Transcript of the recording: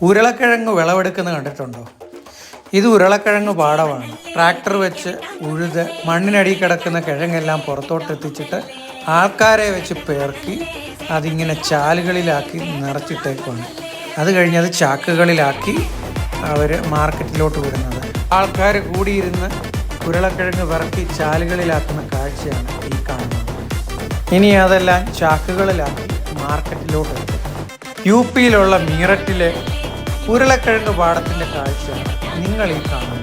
ഉരുളക്കിഴങ്ങ് വിളവെടുക്കുന്നത് കണ്ടിട്ടുണ്ടോ? ഇത് ഉരുളക്കിഴങ്ങ് പാടമാണ്. ട്രാക്ടർ വെച്ച് ഉഴുത് മണ്ണിനടിയിൽ കിടക്കുന്ന കിഴങ്ങെല്ലാം പുറത്തോട്ട് എത്തിച്ചിട്ട് ആൾക്കാരെ വെച്ച് പേർക്കി അതിങ്ങനെ ചാലുകളിലാക്കി നിറച്ചിട്ടേക്കാണ്. അത് കഴിഞ്ഞ് അത് ചാക്കുകളിലാക്കി അവർ മാർക്കറ്റിലോട്ട് വിടുന്നത്. ആൾക്കാർ കൂടിയിരുന്ന് ഉരുളക്കിഴങ്ങ് വിറക്കി ചാലുകളിലാക്കുന്ന കാഴ്ചയാണ് ഈ കാണുന്നത്. ഇനി അതെല്ലാം ചാക്കുകളിലാക്കി മാർക്കറ്റിലോട്ട് എത്തും. യു പിയിലുള്ള മീററ്റിലെ ഉരുളക്കിഴങ്ങ് പാടത്തിൻ്റെ കാഴ്ചയാണ് നിങ്ങൾ ഈ കാണുന്നത്.